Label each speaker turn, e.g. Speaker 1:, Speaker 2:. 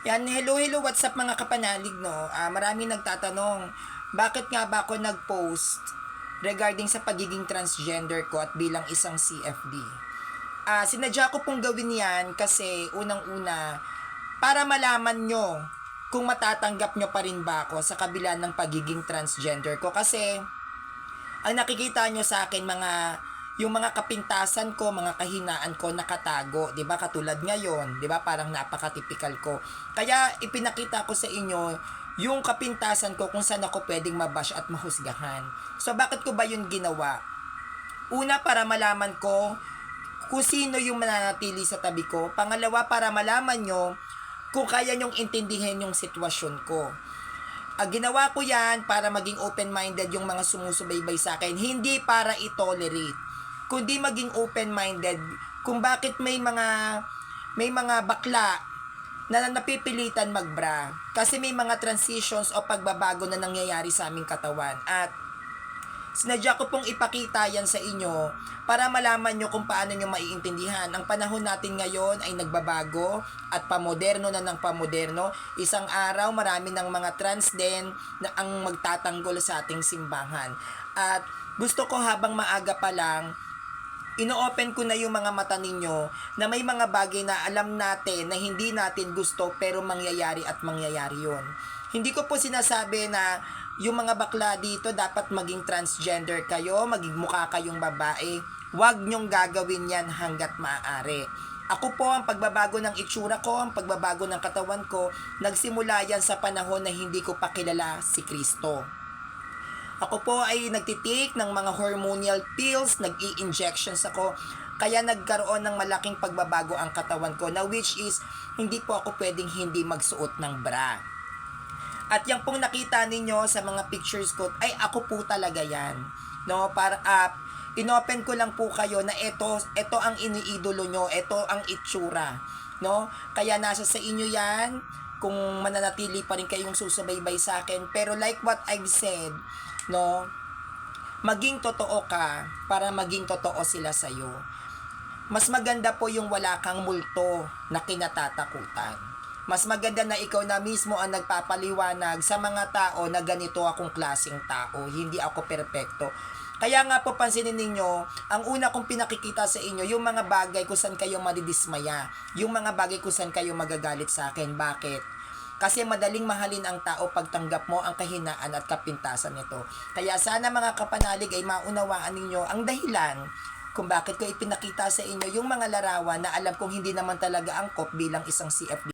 Speaker 1: Yan, hello, what's up mga kapanalig, no? Marami nagtatanong, bakit nga ba ako nag-post regarding sa pagiging transgender ko at bilang isang CFD? Sinadya ko pong gawin yan kasi unang-una, para malaman nyo kung matatanggap nyo pa rin ba ako sa kabila ng pagiging transgender ko. Kasi, ang nakikita nyo sa akin, yung mga kapintasan ko, mga kahinaan ko nakatago, 'di ba? Katulad ngayon, 'di ba? Parang napaka-typical ko. Kaya ipinakita ko sa inyo yung kapintasan ko kung saan ako pwedeng mabash at mahusgahan. So bakit ko ba yun ginawa? Una, para malaman ko kung sino yung mananatili sa tabi ko. Pangalawa, para malaman nyo kung kaya nyong intindihin yung sitwasyon ko. Ginawa ko yan para maging open-minded yung mga sumusubaybay sa akin, hindi para i-tolerate, kundi maging open-minded kung bakit may mga bakla na napipilitan magbra kasi may mga transitions o pagbabago na nangyayari sa aming katawan. At sinadya ko pong ipakita yan sa inyo para malaman nyo kung paano nyo maiintindihan. Ang panahon natin ngayon ay nagbabago at pamoderno na ng pamoderno. Isang araw marami ng mga trans din na ang magtatanggol sa ating simbahan. At gusto ko habang maaga pa lang, ino-open ko na yung mga mata ninyo na may mga bagay na alam natin na hindi natin gusto pero mangyayari at mangyayari yun. Hindi ko po sinasabi na yung mga bakla dito dapat maging transgender kayo, maging mukha kayong babae. Huwag nyong gagawin yan hanggat maaari. Ako po, ang pagbabago ng itsura ko, ang pagbabago ng katawan ko, nagsimula yan sa panahon na hindi ko pa kilala si Kristo. Ako po ay nagtitake ng mga hormonal pills, nag-i-injections ako, kaya nagkaroon ng malaking pagbabago ang katawan ko, na which is, hindi po ako pwedeng hindi magsuot ng bra. At yung pong nakita ninyo sa mga pictures ko, ay ako po talaga yan. No, para inopen ko lang po kayo na ito ang iniidolo nyo, ito ang itsura. No? Kaya nasa sa inyo yan, kung mananatili pa rin kayong susubaybay sa akin. Pero like what I've said, no, maging totoo ka para maging totoo sila sa'yo. Mas maganda po yung wala kang multo na kinatatakutan. Mas maganda na ikaw na mismo ang nagpapaliwanag sa mga tao na ganito akong klaseng tao, hindi ako perpekto. Kaya nga po pansinin ninyo, ang una kong pinakikita sa inyo, yung mga bagay kung saan kayo madidismaya, yung mga bagay kung saan kayo magagalit sa akin. Bakit? Kasi madaling mahalin ang tao pagtanggap mo ang kahinaan at kapintasan nito. Kaya sana mga kapanalig ay maunawaan ninyo ang dahilan kung bakit ko ipinakita sa inyo yung mga larawan na alam kong hindi naman talaga angkop bilang isang CFD.